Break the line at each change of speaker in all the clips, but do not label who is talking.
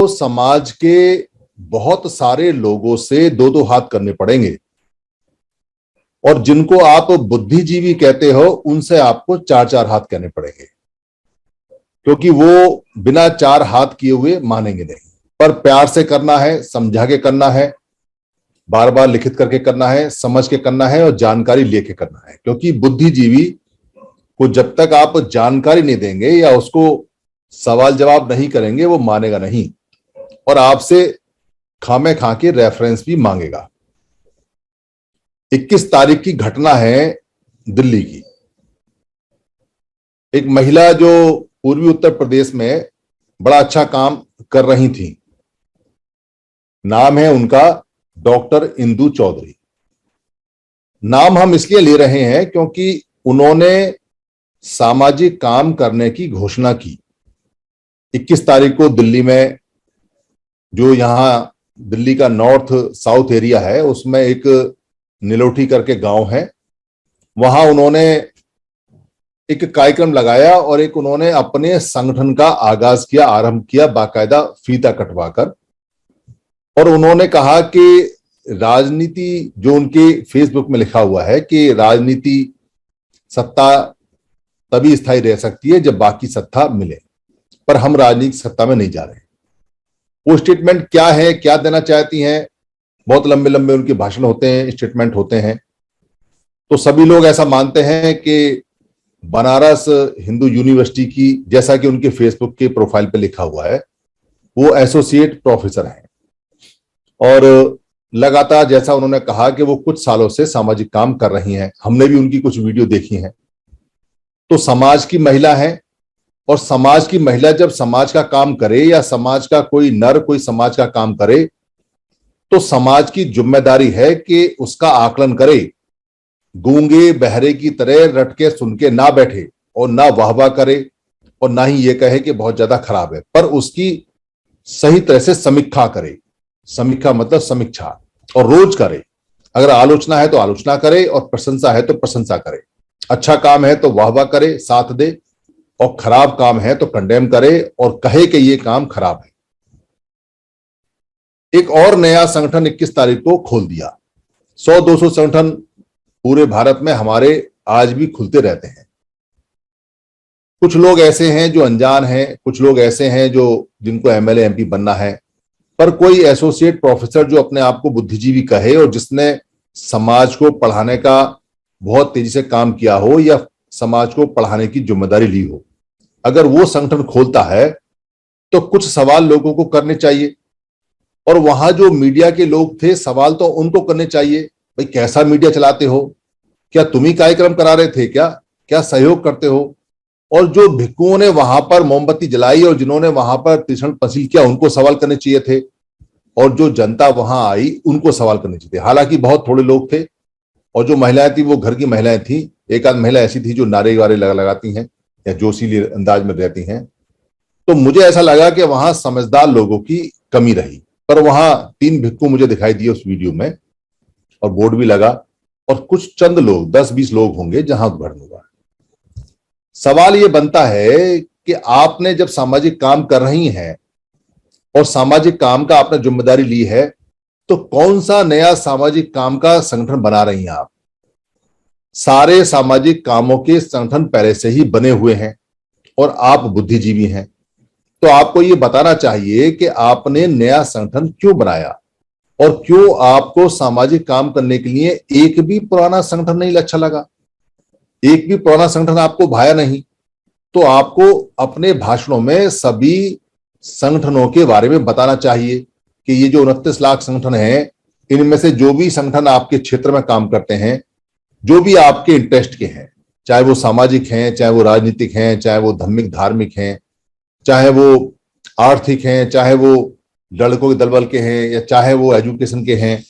आपको समाज के बहुत सारे लोगों से दो दो हाथ करने पड़ेंगे, और जिनको आप बुद्धिजीवी कहते हो उनसे आपको चार चार हाथ करने पड़ेंगे, क्योंकि वो बिना चार हाथ किए हुए मानेंगे नहीं। पर प्यार से करना है, समझा के करना है, बार बार लिखित करके करना है, समझ के करना है और जानकारी लेके करना है। क्योंकि बुद्धिजीवी को जब तक आप जानकारी नहीं देंगे या उसको सवाल जवाब नहीं करेंगे वो मानेगा नहीं, और आपसे खामे खा के रेफरेंस भी मांगेगा। 21 तारीख की घटना है दिल्ली की। एक महिला जो पूर्वी उत्तर प्रदेश में बड़ा अच्छा काम कर रही थी, नाम है उनका डॉक्टर इंदु चौधरी। नाम हम इसलिए ले रहे हैं क्योंकि उन्होंने सामाजिक काम करने की घोषणा की। 21 तारीख को दिल्ली में, जो यहां दिल्ली का नॉर्थ साउथ एरिया है, उसमें एक नीलोठी करके गांव है, वहां उन्होंने एक कार्यक्रम लगाया और एक उन्होंने अपने संगठन का आगाज किया, आरंभ किया, बाकायदा फीता कटवाकर। और उन्होंने कहा कि राजनीति, जो उनके फेसबुक में लिखा हुआ है कि राजनीति सत्ता तभी स्थायी रह सकती है जब बाकी सत्ता मिले, पर हम राजनीतिक सत्ता में नहीं जा रहे। वो स्टेटमेंट क्या है, क्या देना चाहती हैं, बहुत लंबे लंबे उनके भाषण होते हैं, स्टेटमेंट होते हैं। तो सभी लोग ऐसा मानते हैं कि बनारस हिंदू यूनिवर्सिटी की, जैसा कि उनके फेसबुक के प्रोफाइल पे लिखा हुआ है, वो एसोसिएट प्रोफेसर हैं, और लगातार, जैसा उन्होंने कहा, कि वो कुछ सालों से सामाजिक काम कर रही हैं। हमने भी उनकी कुछ वीडियो देखी हैं। तो समाज की महिला है, और समाज की महिला जब समाज का काम करे, या समाज का कोई नर कोई समाज का काम करे, तो समाज की जिम्मेदारी है कि उसका आकलन करे। गूंगे बहरे की तरह रट के सुन के ना बैठे और ना वाहवाह करे और ना ही ये कहे कि बहुत ज्यादा खराब है, पर उसकी सही तरह से समीक्षा करे। समीक्षा मतलब समीक्षा, और रोज करे। अगर आलोचना है तो आलोचना करे, और प्रशंसा है तो प्रशंसा करे। अच्छा काम है तो वाहवाह करे, साथ दे, और खराब काम है तो कंडेम करे और कहे कि ये काम खराब है। एक और नया संगठन 21 तारीख को खोल दिया। 100-200 संगठन पूरे भारत में हमारे आज भी खुलते रहते हैं। कुछ लोग ऐसे हैं जो अनजान हैं, कुछ लोग ऐसे हैं जो जिनको एमएलए एमपी बनना है, पर कोई एसोसिएट प्रोफेसर जो अपने आप को बुद्धिजीवी कहे और जिसने समाज को पढ़ाने का बहुत तेजी से काम किया हो या समाज को पढ़ाने की जिम्मेदारी ली हो, अगर वो संगठन खोलता है तो कुछ सवाल लोगों को करने चाहिए। और वहां जो मीडिया के लोग थे, सवाल तो उनको करने चाहिए, भाई कैसा मीडिया चलाते हो, क्या तुम ही कार्यक्रम करा रहे थे, क्या सहयोग करते हो। और जो भिक्षुओं ने वहां पर मोमबत्ती जलाई और जिन्होंने वहां पर तीक्ष्ण पसील किया, उनको सवाल करने चाहिए थे, और जो जनता वहां आई उनको सवाल करने चाहिए थे। हालांकि बहुत थोड़े लोग थे, और जो महिलाएं थी वो घर की महिलाएं थी। एक आध महिला ऐसी थी जो नारे वारे लगाती हैं या जोशीले अंदाज में रहती हैं। तो मुझे ऐसा लगा कि वहां समझदार लोगों की कमी रही। पर वहां 3 भिक्षु मुझे दिखाई दिए उस वीडियो में, और बोर्ड भी लगा, और कुछ चंद लोग, 10-20 लोग होंगे जहां उद्घाटन हुआ। सवाल ये बनता है कि आपने जब सामाजिक काम कर रही हैं और सामाजिक काम का आपने जिम्मेदारी ली है, तो कौन सा नया सामाजिक काम का संगठन बना रही हैं आप। सारे सामाजिक कामों के संगठन पहले से ही बने हुए हैं, और आप बुद्धिजीवी हैं, तो आपको ये बताना चाहिए कि आपने नया संगठन क्यों बनाया, और क्यों आपको सामाजिक काम करने के लिए एक भी पुराना संगठन नहीं अच्छा लगा, एक भी पुराना संगठन आपको भाया नहीं। तो आपको अपने भाषणों में सभी संगठनों के बारे में बताना चाहिए कि ये जो 29 लाख संगठन हैं, इनमें से जो भी संगठन आपके क्षेत्र में काम करते हैं, जो भी आपके इंटरेस्ट के हैं, चाहे वो सामाजिक हैं, चाहे वो राजनीतिक हैं, चाहे वो धार्मिक धार्मिक हैं, चाहे वो आर्थिक हैं, चाहे वो लड़कों के दलबल के हैं, या चाहे वो एजुकेशन के हैं,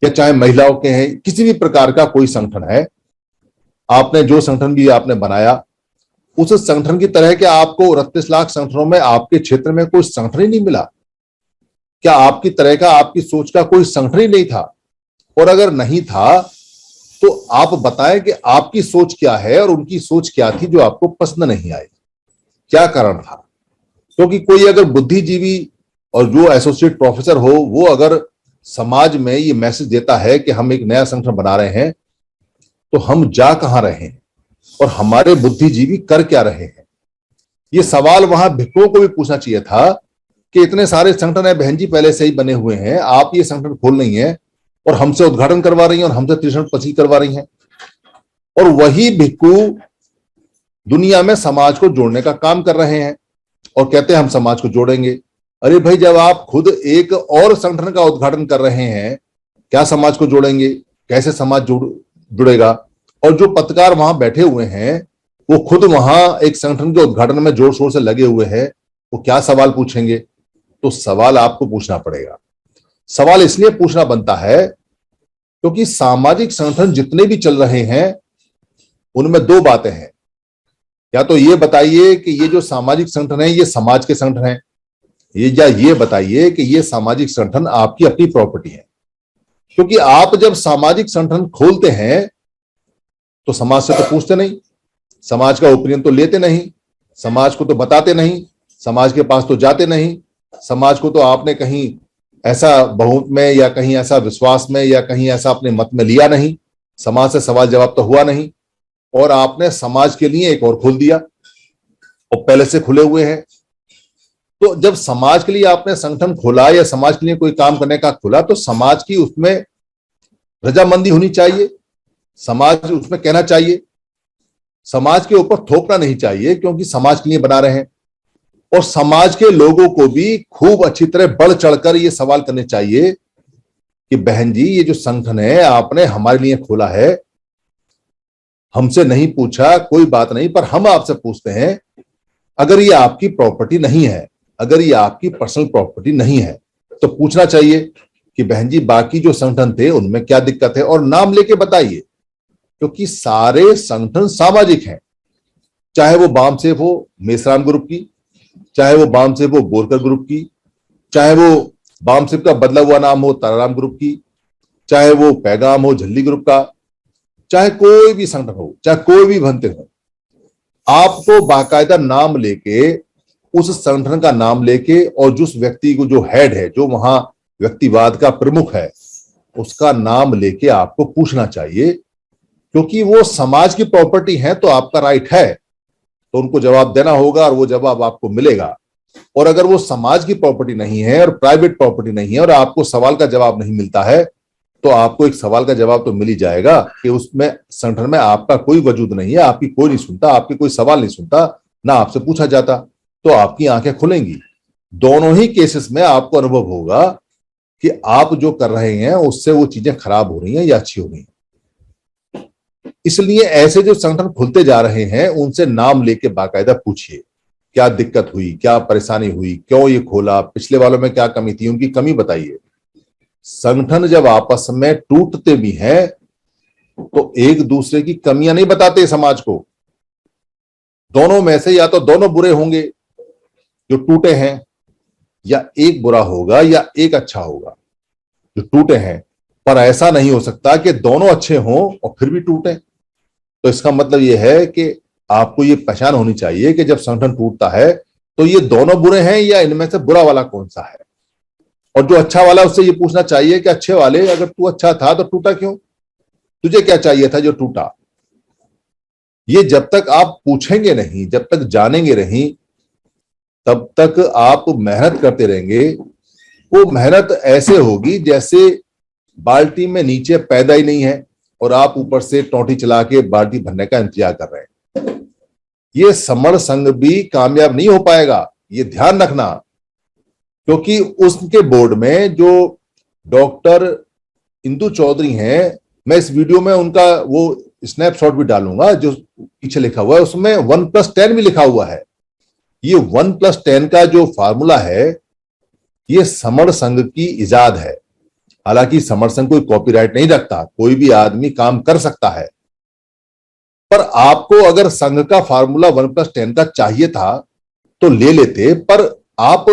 या चाहे महिलाओं के हैं, किसी भी प्रकार का कोई संगठन है, आपने जो संगठन भी आपने बनाया, उस संगठन की तरह के आपको 29 लाख संगठनों में आपके क्षेत्र में कोई संगठन ही नहीं मिला। क्या आपकी तरह का, आपकी सोच का कोई संगठन ही नहीं था? और अगर नहीं था तो आप बताएं कि आपकी सोच क्या है और उनकी सोच क्या थी जो आपको पसंद नहीं आई, क्या कारण था। क्योंकि कोई अगर बुद्धिजीवी और जो एसोसिएट प्रोफेसर हो वो अगर समाज में ये मैसेज देता है कि हम एक नया संगठन बना रहे हैं, तो हम जा कहां रहे हैं और हमारे बुद्धिजीवी कर क्या रहे हैं? ये सवाल वहां भिक्षुओं को भी पूछना चाहिए था कि इतने सारे संगठन है बहन जी, पहले से ही बने हुए हैं, आप ये संगठन खोल रही हैं और हमसे उद्घाटन करवा रही हैं और हमसे तीक्ष्ण पसी करवा रही हैं। और वही भिक्षु दुनिया में समाज को जोड़ने का काम कर रहे हैं और कहते हैं हम समाज को जोड़ेंगे। अरे भाई, जब आप खुद एक और संगठन का उद्घाटन कर रहे हैं, क्या समाज को जोड़ेंगे? कैसे समाज जुड़ेगा? और जो पत्रकार वहां बैठे हुए हैं वो खुद वहां एक संगठन के उद्घाटन में जोर शोर से लगे हुए हैं, वो क्या सवाल पूछेंगे? तो सवाल आपको पूछना पड़ेगा। सवाल इसलिए पूछना बनता है क्योंकि सामाजिक संगठन जितने भी चल रहे हैं उनमें दो बातें हैं। या तो ये बताइए कि ये जो सामाजिक संगठन है ये समाज के संगठन है, या ये बताइए कि ये सामाजिक संगठन आपकी अपनी प्रॉपर्टी है। क्योंकि आप जब सामाजिक संगठन खोलते हैं तो समाज से तो पूछते नहीं, समाज का ओपिनियन तो लेते नहीं, समाज को तो बताते नहीं, समाज के पास तो जाते नहीं, समाज को तो आपने कहीं ऐसा बहुमत में या कहीं ऐसा विश्वास में या कहीं ऐसा अपने मत में लिया नहीं, समाज से सवाल जवाब तो हुआ नहीं, और आपने समाज के लिए एक और खोल दिया और पहले से खुले हुए हैं। तो जब समाज के लिए आपने संगठन खोला या समाज के लिए कोई काम करने का खोला तो समाज की उसमें रजामंदी होनी चाहिए, समाज उसमें कहना चाहिए, समाज के ऊपर थोपना नहीं चाहिए क्योंकि समाज के लिए बना रहे हैं। और समाज के लोगों को भी खूब अच्छी तरह बढ़ चढ़कर ये सवाल करने चाहिए कि बहन जी, ये जो संगठन है आपने हमारे लिए खोला है, हमसे नहीं पूछा, कोई बात नहीं, पर हम आपसे पूछते हैं, अगर ये आपकी प्रॉपर्टी नहीं है, अगर ये आपकी पर्सनल प्रॉपर्टी नहीं है, तो पूछना चाहिए कि बहन जी बाकी जो संगठन थे उनमें क्या दिक्कत है, और नाम लेके बताइए। क्योंकि सारे संगठन सामाजिक हैं, चाहे वो बामसेफ हो मेसराम ग्रुप की, चाहे वो बामसेफ हो बोरकर ग्रुप की, चाहे वो बामसेफ का बदला हुआ नाम हो ताराराम ग्रुप की, चाहे वो पैगाम हो झल्ली ग्रुप का, चाहे कोई भी संगठन हो, चाहे कोई भी भंते हो, आपको बाकायदा नाम लेके, उस संगठन का नाम लेके और जिस व्यक्ति को जो हेड है, जो वहां व्यक्तिवाद का प्रमुख है, उसका नाम लेके आपको पूछना चाहिए। क्योंकि वो समाज की प्रॉपर्टी है तो आपका राइट है, तो उनको जवाब देना होगा और वो जवाब आपको मिलेगा। और अगर वो समाज की प्रॉपर्टी नहीं है और प्राइवेट प्रॉपर्टी नहीं है और आपको सवाल का जवाब नहीं मिलता है, तो आपको एक सवाल का जवाब तो मिल ही जाएगा कि उसमें संगठन में आपका कोई वजूद नहीं है, आपकी कोई नहीं सुनता, आपकी कोई सवाल नहीं सुनता, ना आपसे पूछा जाता, तो आपकी आंखें खुलेंगी। दोनों ही केसेस में आपको अनुभव होगा कि आप जो कर रहे हैं उससे वो चीजें खराब हो रही हैं या अच्छी हो रही हैं। इसलिए ऐसे जो संगठन खुलते जा रहे हैं उनसे नाम लेके बाकायदा पूछिए, क्या दिक्कत हुई, क्या परेशानी हुई, क्यों ये खोला, पिछले वालों में क्या कमी थी, उनकी कमी बताइए। संगठन जब आपस में टूटते भी हैं तो एक दूसरे की कमियां नहीं बताते समाज को। दोनों में से या तो दोनों बुरे होंगे जो टूटे हैं, या एक बुरा होगा या एक अच्छा होगा जो टूटे हैं। पर ऐसा नहीं हो सकता कि दोनों अच्छे हों और फिर भी टूटे। तो इसका मतलब यह है कि आपको ये पहचान होनी चाहिए कि जब संगठन टूटता है तो ये दोनों बुरे हैं या इनमें से बुरा वाला कौन सा है। और जो अच्छा वाला उससे ये पूछना चाहिए कि अच्छे वाले, अगर तू अच्छा था तो टूटा क्यों, तुझे क्या चाहिए था जो टूटा। ये जब तक आप पूछेंगे नहीं, जब तक जानेंगे नहीं, तब तक आप मेहनत करते रहेंगे। वो मेहनत ऐसे होगी जैसे बाल्टी में नीचे पैदा ही नहीं है और आप ऊपर से टोंटी चला के बाल्टी भरने का इंतजार कर रहे हैं। ये समर संघ भी कामयाब नहीं हो पाएगा, ये ध्यान रखना। क्योंकि उसके बोर्ड में जो डॉक्टर इंदु चौधरी हैं, मैं इस वीडियो में उनका वो स्नैपशॉट भी डालूंगा जो पीछे लिखा हुआ है, उसमें 1+10 भी लिखा हुआ है। ये 1+10 का जो फार्मूला है ये समर संघ की इजाद है। हालांकि समर संघ कोई कॉपीराइट नहीं रखता, कोई भी आदमी काम कर सकता है। पर आपको अगर संघ का फार्मूला 1+10 का चाहिए था तो ले लेते, पर आप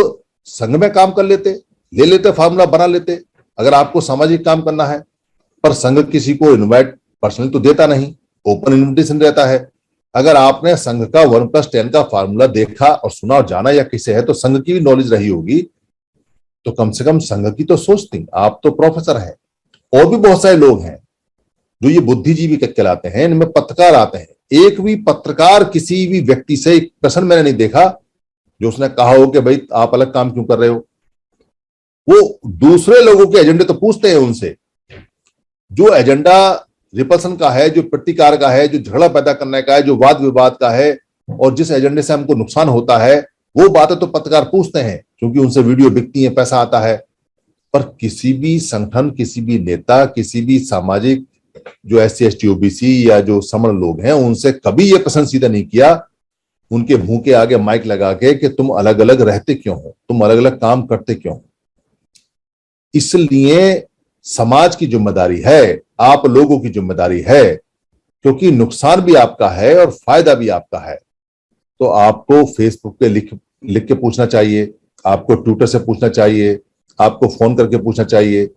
संघ में काम कर लेते, ले लेते, फार्मूला बना लेते अगर आपको सामाजिक काम करना है। पर संघ किसी को इनवाइट पर्सनली तो देता नहीं, ओपन इन्विटेशन रहता है। अगर आपने संघ का 1+10 का फार्मूला देखा और सुना और जाना या किसे है, तो संघ की भी नॉलेज रही होगी तो कम से कम संघ की तो सोचती। आप तो प्रोफेसर हैं, और भी बहुत सारे लोग हैं जो ये बुद्धिजीवी कहलाते हैं, इनमें पत्रकार आते हैं। एक भी पत्रकार किसी भी व्यक्ति से एक प्रश्न मैंने नहीं देखा जो उसने कहा हो कि भाई आप अलग काम क्यों कर रहे हो। वो दूसरे लोगों के एजेंडे तो पूछते हैं उनसे, जो एजेंडा रिपल्सन का है, जो प्रतिकार का है, जो झगड़ा पैदा करने का है, जो वाद विवाद का है, और जिस एजेंडे से हमको नुकसान होता है, वो बातें तो पत्रकार पूछते हैं क्योंकि उनसे वीडियो बिकती है, पैसा आता है। पर किसी भी संगठन, किसी भी नेता, किसी भी सामाजिक जो SC ST OBC या जो समण लोग हैं, उनसे कभी ये प्रश्न सीधा नहीं किया उनके मुंह के आगे माइक लगा के कि तुम अलग अलग रहते क्यों हो, तुम अलग अलग काम करते क्यों हो। इसलिए समाज की जिम्मेदारी है, आप लोगों की जिम्मेदारी है, क्योंकि नुकसान भी आपका है और फायदा भी आपका है। तो आपको फेसबुक पे लिख के पूछना चाहिए, आपको ट्विटर से पूछना चाहिए, आपको फोन करके पूछना चाहिए,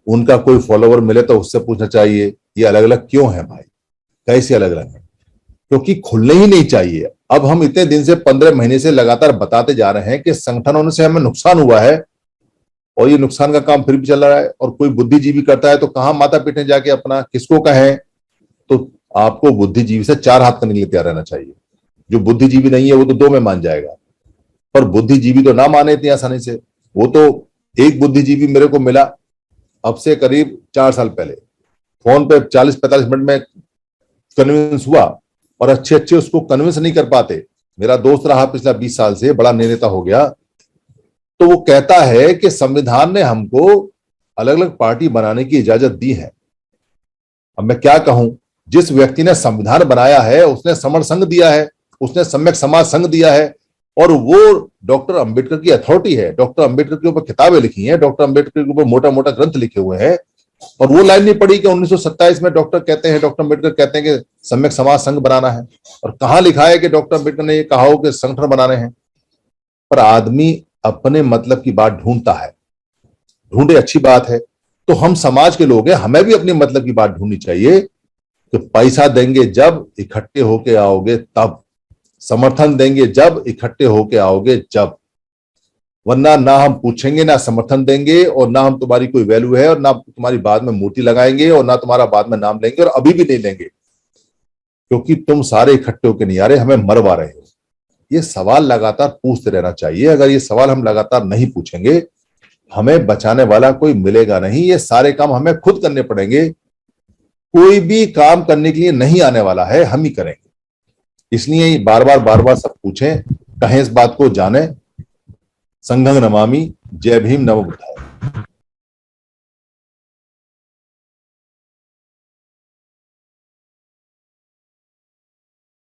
उनका कोई फॉलोवर मिले तो उससे पूछना चाहिए ये अलग अलग क्यों है भाई, कैसे अलग अलग है, क्योंकि खुलने ही नहीं चाहिए। अब हम इतने दिन से 15 महीने से लगातार बताते जा रहे हैं कि संगठनों से हमें नुकसान हुआ है, और ये नुकसान का काम फिर भी चल रहा है। और कोई बुद्धिजीवी करता है तो कहां माता पीटने जाके अपना किसको कहें। तो आपको बुद्धिजीवी से 4 हाथ करने के लिए तैयार रहना चाहिए। जो बुद्धिजीवी नहीं है वो तो 2 में मान जाएगा, पर बुद्धिजीवी तो ना माने इतनी आसानी से। वो तो एक बुद्धिजीवी मेरे को मिला अब से करीब 4 साल पहले, फोन पे 40-45 मिनट में कन्विंस हुआ, और अच्छे अच्छे उसको कन्विंस नहीं कर पाते। मेरा दोस्त रहा पिछला 20 साल से, बड़ा नेता हो गया। तो वो कहता है कि संविधान ने हमको अलग अलग पार्टी बनाने की इजाजत दी है। अब मैं क्या कहूं, जिस व्यक्ति ने संविधान बनाया है उसने समण संघ दिया है, उसने सम्यक समाज संघ दिया है, और वो डॉक्टर अंबेडकर की अथॉरिटी है। डॉक्टर अंबेडकर के ऊपर किताबें लिखी हैं, डॉक्टर अंबेडकर के ऊपर मोटा मोटा ग्रंथ लिखे हुए हैं, और वो लाइन नहीं पड़ी कि 1927 में डॉक्टर अंबेडकर कहते हैं कि सम्यक समाज संघ बनाना है। और कहां लिखा है कि डॉक्टर अंबेडकर ने ये कहा हो कि संगठन बनाने हैं। पर आदमी अपने मतलब की बात ढूंढता है, ढूंढे, अच्छी बात है। तो हम समाज के लोग हैं, हमें भी अपने मतलब की बात ढूंढनी चाहिए कि पैसा देंगे जब, इकट्ठे होके आओगे तब, समर्थन देंगे जब, इकट्ठे होके आओगे जब, वरना ना हम पूछेंगे, ना समर्थन देंगे, और ना हम तुम्हारी कोई वैल्यू है, और ना तुम्हारी बाद में मूर्ति लगाएंगे, और ना तुम्हारा बाद में नाम लेंगे, और अभी भी नहीं लेंगे, क्योंकि तुम सारे इकट्ठे होके नहीं आ रहे, हमें मरवा रहे हो। ये सवाल लगातार पूछते रहना चाहिए। अगर ये सवाल हम लगातार नहीं पूछेंगे, हमें बचाने वाला कोई मिलेगा नहीं। ये सारे काम हमें खुद करने पड़ेंगे। कोई भी काम करने के लिए नहीं आने वाला है, हम ही करेंगे। इसलिए बार बार सब पूछें, कहें, इस बात को जाने। संघं नमामि। जय भीम, नमो बुद्धाय।